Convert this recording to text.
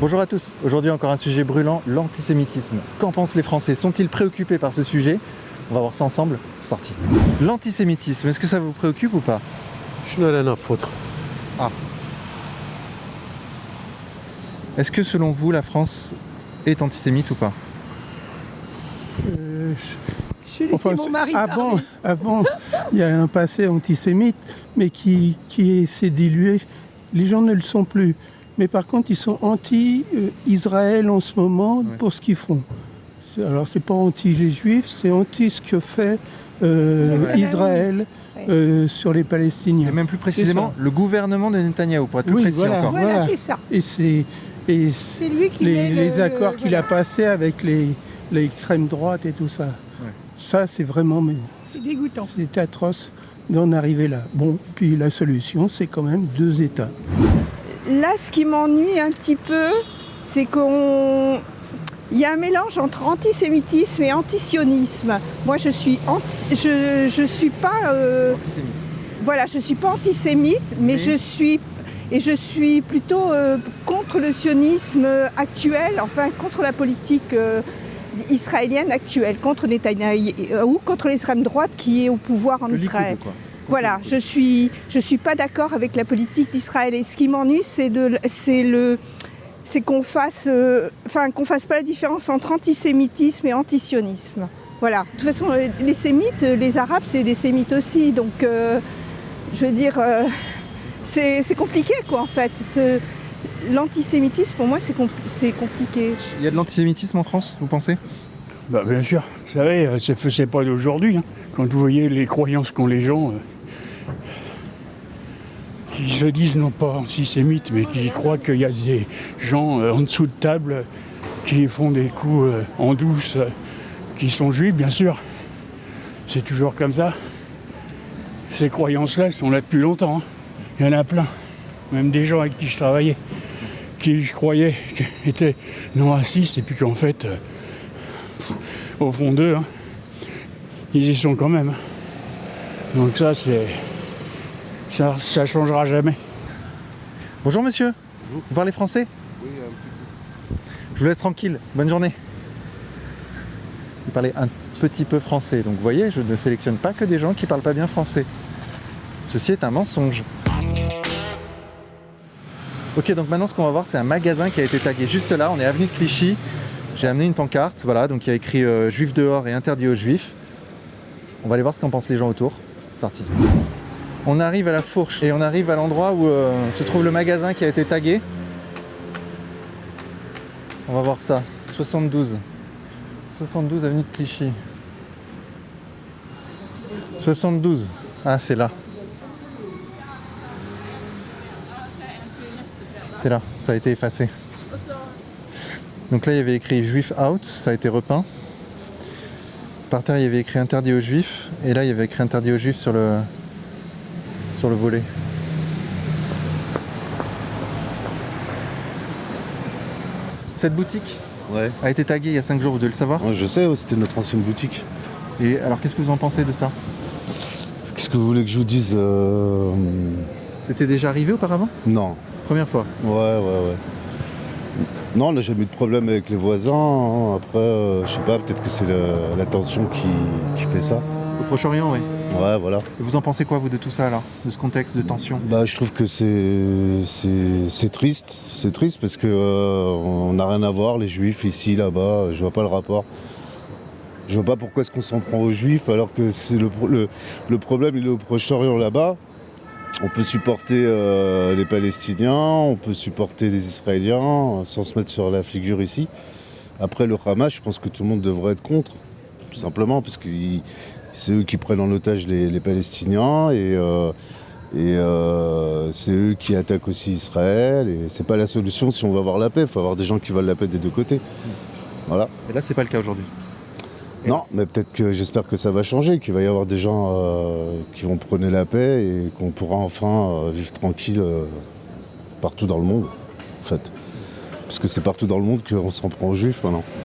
Bonjour à tous, aujourd'hui encore un sujet brûlant, l'antisémitisme. Qu'en pensent les Français? Sont-ils préoccupés par ce sujet? On va voir ça ensemble, c'est parti. L'antisémitisme, est-ce que ça vous préoccupe ou pas? Je n'ai rien à foutre. Ah. Est-ce que selon vous, la France est antisémite ou pas? J'ai laissé mon mari parler. Avant, il y a un passé antisémite, mais qui s'est dilué. Les gens ne le sont plus. Mais par contre, ils sont anti-Israël en ce moment pour ce qu'ils font. Alors, c'est pas anti les Juifs, c'est anti ce que fait Israël sur les Palestiniens. Et même plus précisément, le gouvernement de Netanyahou, pour être plus précis encore. Voilà, c'est ça. Et c'est lui qui les accords qu'il a passés avec l'extrême droite et tout ça. Ouais. Ça, c'est vraiment... C'est dégoûtant. C'est atroce d'en arriver là. Bon, puis la solution, c'est quand même 2 États. Là, ce qui m'ennuie un petit peu, c'est qu'il y a un mélange entre antisémitisme et antisionisme. Moi, je suis pas... Antisémite. Voilà, je suis pas antisémite, mais je suis plutôt contre le sionisme actuel, enfin contre la politique israélienne actuelle, contre Netanyahou, contre l'extrême droite qui est au pouvoir en Israël. Likoud, quoi. Voilà, je suis pas d'accord avec la politique d'Israël. Et ce qui m'ennuie, c'est qu'on fasse pas la différence entre antisémitisme et antisionisme. Voilà. De toute façon, les sémites, les arabes, c'est des sémites aussi. Donc, je veux dire, c'est compliqué, quoi, en fait. L'antisémitisme, pour moi, c'est compliqué. Il y a de l'antisémitisme en France, vous pensez? Bah, bien sûr, vous savez, c'est pas d'aujourd'hui. Hein. Quand vous voyez les croyances qu'ont les gens, qui se disent non pas antisémites, mais qui croient qu'il y a des gens en dessous de table qui font des coups en douce, qui sont juifs, bien sûr. C'est toujours comme ça. Ces croyances-là, elles sont là depuis longtemps. Hein. Il y en a plein. Même des gens avec qui je travaillais, qui je croyais étaient non racistes, et puis qu'en fait, au fond d'eux, hein, ils y sont quand même. Donc ça, ça changera jamais. Bonjour monsieur. Bonjour. Vous parlez français? Oui, un petit Je vous laisse tranquille, bonne journée. Vous parlez un petit peu français, donc vous voyez, je ne sélectionne pas que des gens qui parlent pas bien français. Ceci est un mensonge. Ok, donc maintenant ce qu'on va voir, c'est un magasin qui a été tagué juste là, on est avenue de Clichy. J'ai amené une pancarte, voilà, donc il y a écrit Juifs dehors et interdit aux Juifs. On va aller voir ce qu'en pensent les gens autour. C'est parti. On arrive à la fourche et on arrive à l'endroit où se trouve le magasin qui a été tagué. On va voir ça. 72 avenue de Clichy. 72. Ah, c'est là. C'est là, ça a été effacé. Donc là, il y avait écrit Juif out, ça a été repeint. Par terre, il y avait écrit interdit aux Juifs. Et là, il y avait écrit interdit aux Juifs sur le volet. Cette boutique a été taguée il y a 5 jours, vous devez le savoir. Ouais, je sais, c'était notre ancienne boutique. Et alors, qu'est-ce que vous en pensez de ça? Qu'est-ce que vous voulez que je vous dise C'était déjà arrivé auparavant? Non. Première fois? Ouais. Non, on n'a jamais eu de problème avec les voisins. Hein. Après, je sais pas, peut-être que c'est la tension qui fait ça. Au Proche-Orient, oui. Ouais, voilà. Et vous en pensez quoi, vous, de tout ça, alors? De ce contexte de tension? Bah, je trouve que c'est triste. C'est triste parce que on n'a rien à voir, les Juifs, ici, là-bas. Je vois pas le rapport. Je vois pas pourquoi est-ce qu'on s'en prend aux Juifs alors que c'est le problème, il est au Proche-Orient, là-bas. On peut supporter les Palestiniens, on peut supporter les Israéliens sans se mettre sur la figure ici. Après le Hamas, je pense que tout le monde devrait être contre, tout simplement, parce que c'est eux qui prennent en otage les Palestiniens et c'est eux qui attaquent aussi Israël. Et c'est pas la solution si on veut avoir la paix, il faut avoir des gens qui veulent la paix des deux côtés. Voilà. Et là, c'est pas le cas aujourd'hui. Non, mais peut-être que j'espère que ça va changer, qu'il va y avoir des gens qui vont prôner la paix et qu'on pourra enfin vivre tranquille partout dans le monde, en fait. Parce que c'est partout dans le monde qu'on s'en prend aux Juifs maintenant.